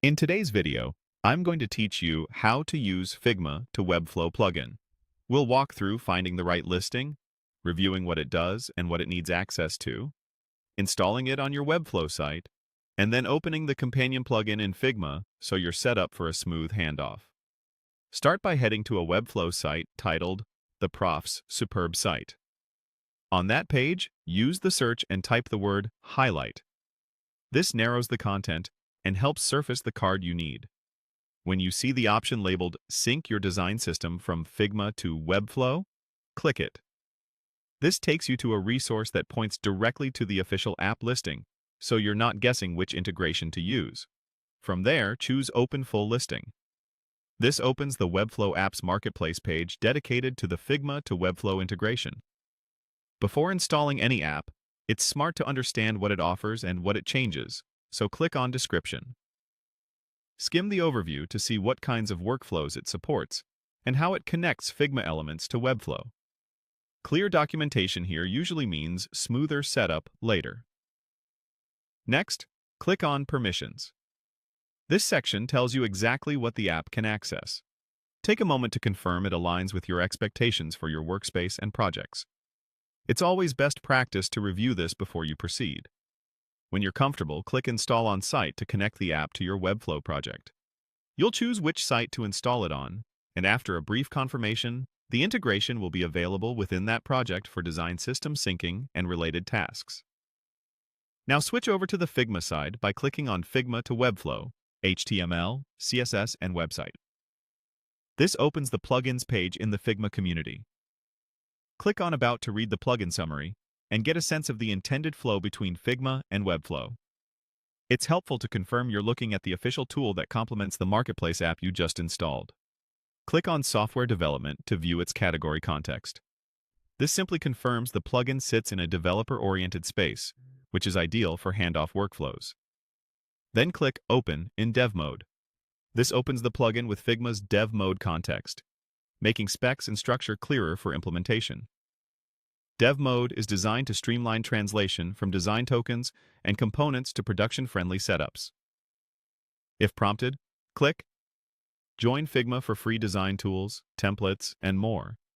In today's video, I'm going to teach you how to use Figma to Webflow plugin. We'll walk through finding the right listing, reviewing what it does and what it needs access to, installing it on your Webflow site, and then opening the companion plugin in Figma so you're set up for a smooth handoff. Start by heading to a Webflow site titled The Prof's Superb Site. On that page, use the search and type the word highlight. This narrows the content and helps surface the card you need. When you see the option labeled Sync your design system from Figma to Webflow, click it. This takes you to a resource that points directly to the official app listing, so you're not guessing which integration to use. From there, choose Open Full Listing. This opens the Webflow Apps Marketplace page dedicated to the Figma to Webflow integration. Before installing any app, it's smart to understand what it offers and what it changes, so click on Description. Skim the overview to see what kinds of workflows it supports and how it connects Figma elements to Webflow. Clear documentation here usually means smoother setup later. Next, click on Permissions. This section tells you exactly what the app can access. Take a moment to confirm it aligns with your expectations for your workspace and projects. It's always best practice to review this before you proceed. When you're comfortable, click Install on Site to connect the app to your Webflow project. You'll choose which site to install it on, and after a brief confirmation, the integration will be available within that project for design system syncing and related tasks. Now switch over to the Figma side by clicking on Figma to Webflow, HTML, CSS, and Website. This opens the Plugins page in the Figma community. Click on About to read the plugin summary and get a sense of the intended flow between Figma and Webflow. It's helpful to confirm you're looking at the official tool that complements the Marketplace app you just installed. Click on Software Development to view its category context. This simply confirms the plugin sits in a developer-oriented space, which is ideal for handoff workflows. Then click Open in Dev Mode. This opens the plugin with Figma's Dev Mode context, making specs and structure clearer for implementation. Dev Mode is designed to streamline translation from design tokens and components to production-friendly setups. If prompted, click Join Figma for free design tools, templates, and more.